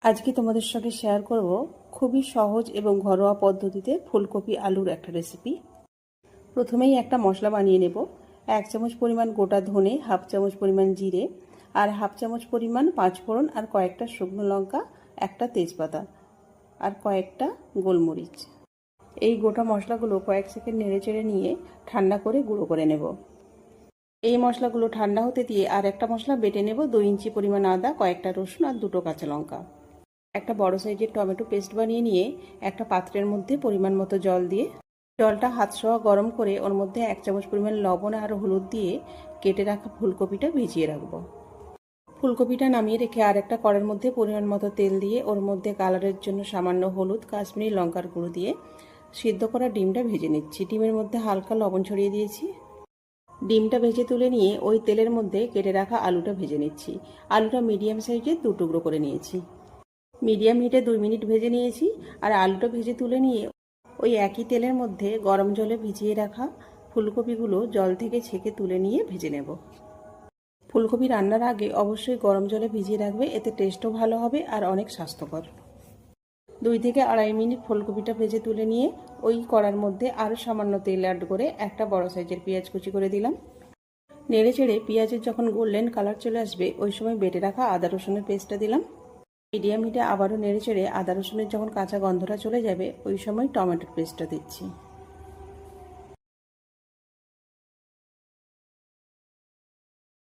আজকে তোমাদের সঙ্গে শেয়ার করব খুবই সহজ এবং ঘরোয়া পদ্ধতিতে ফুলকপি আলুর একটা রেসিপি। প্রথমেই একটা মশলা বানিয়ে নেব। 1 চামচ পরিমাণ গোটা ধনে, হাফ চামচ পরিমাণ জিরে, আর হাফ চামচ পরিমাণ পাঁচফোড়ন, আর কয়েকটা শুকনো লঙ্কা, একটা তেজপাতা, আর কয়েকটা গোলমরিচ। এই গোটা মশলাগুলো কয়েক সেকেন্ড নেড়েচেড়ে নিয়ে ঠান্ডা করে গুঁড়ো করে নেব। এই মশলাগুলো ঠান্ডা হতে দিয়ে আর একটা মশলা বেটে নেব। 2 ইঞ্চি পরিমাণ আদা, কয়েকটা রসুন, আর 2টো কাঁচা লঙ্কা। একটা বড় সাইজের টমেটো পেস্ট বানিয়ে নিয়ে একটা পাত্রের মধ্যে পরিমাণ মতো জল দিয়ে জলটা হাতসহ গরম করে ওর মধ্যে 1 চামচ পরিমাণ লবণ আর হলুদ দিয়ে কেটে রাখা ফুলকপিটা ভিজিয়ে রাখবো। ফুলকপিটা নামিয়ে রেখে আর একটা কড়াইয়ের মধ্যে পরিমাণ মতো তেল দিয়ে ওর মধ্যে কালারের জন্য সামান্য হলুদ, কাশ্মীরি লঙ্কার গুঁড়ো দিয়ে সিদ্ধ করা ডিমটা ভেজে নিচ্ছি। ডিমের মধ্যে হালকা লবণ ছড়িয়ে দিয়েছি। ডিমটা ভেজে তুলে নিয়ে ওই তেলের মধ্যে কেটে রাখা আলুটা ভেজে নিচ্ছি। আলুটা মিডিয়াম সাইজের 2 টুকরো করে নিয়েছি। মিডিয়াম হিটে 2 মিনিট ভেজে নিয়েছি। আর আলুটা ভেজে তুলে নিয়ে ওই একই তেলের মধ্যে গরম জলে ভিজিয়ে রাখা ফুলকপিগুলো জল থেকে ছেঁকে তুলে নিয়ে ভেজে নেব। ফুলকপি রান্নার আগে অবশ্যই গরম জলে ভিজিয়ে রাখবে, এতে টেস্টও ভালো হবে আর অনেক স্বাস্থ্যকর। 2 থেকে আড়াই মিনিট ফুলকপিটা ভেজে তুলে নিয়ে ওই কড়ার মধ্যে আরও সামান্য তেল অ্যাড করে একটা বড় সাইজের পেঁয়াজ কুচি করে দিলাম। নেড়ে চেড়ে পেঁয়াজের যখন গোল্ডেন কালার চলে আসবে ওই সময় বেটে রাখা আদা রসুনের পেস্টটা দিলাম। মিডিয়াম হিটে আবারও নেড়ে চেড়ে আদা রসুনের যখন কাঁচা গন্ধটা চলে যাবে ওই সময় টমেটোর পেস্টটা দিচ্ছি।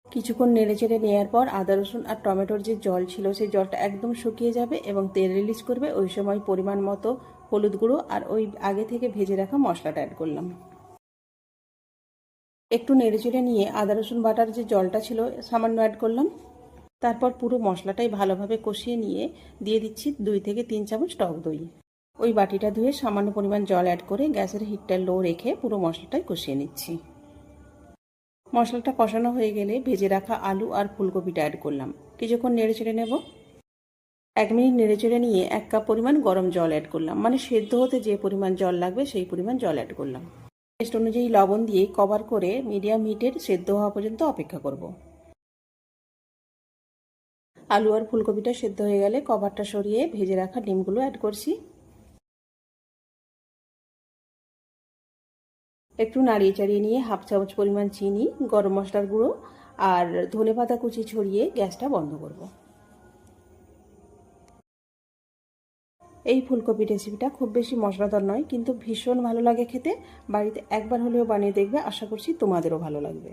কিছুক্ষণ নেড়ে চেড়ে নেওয়ার পর আদা রসুন আর টমেটোর যে জল ছিল সেই জলটা একদম শুকিয়ে যাবে এবং তেল রিলিজ করবে। ওই সময় পরিমাণ মতো হলুদ গুঁড়ো আর ওই আগে থেকে ভেজে রাখা মশলাটা অ্যাড করলাম। একটু নেড়ে চেড়ে নিয়ে আদা রসুন বাটার যে জলটা ছিল সামান্য অ্যাড করলাম। তারপর পুরো মশলাটাই ভালোভাবে কষিয়ে নিয়ে দিয়ে দিচ্ছি 2 থেকে 3 চামচ টক দই। ওই বাটিটা ধুয়ে সামান্য পরিমাণ জল অ্যাড করে গ্যাসের হিটটা লো রেখে পুরো মশলাটাই কষিয়ে নিচ্ছি। মশলাটা কষানো হয়ে গেলে ভেজে রাখা আলু আর ফুলকপিটা অ্যাড করলাম। কিছুক্ষণ নেড়ে চেড়ে নেব। 1 মিনিট নেড়ে চেড়ে নিয়ে 1 কাপ পরিমাণ গরম জল অ্যাড করলাম, মানে সেদ্ধ হতে যে পরিমাণ জল লাগবে সেই পরিমাণ জল অ্যাড করলাম। টেস্ট অনুযায়ী লবণ দিয়ে কভার করে মিডিয়াম হিটে সেদ্ধ হওয়া পর্যন্ত অপেক্ষা করব। আলু আর ফুলকপিটা সেদ্ধ হয়ে গেলে কভারটা সরিয়ে ভেজে রাখা ডিমগুলো অ্যাড করছি। একটু নাড়িয়ে চাড়িয়ে নিয়ে হাফ চামচ পরিমাণ চিনি, গরম মশলার গুঁড়ো আর ধনেপাতা কুচি ছড়িয়ে গ্যাসটা বন্ধ করব। এই ফুলকপি রেসিপিটা খুব বেশি মশলাদার নয়, কিন্তু ভীষণ ভালো লাগে খেতে। বাড়িতে একবার হলেও বানিয়ে দেখবে, আশা করছি তোমাদেরও ভালো লাগবে।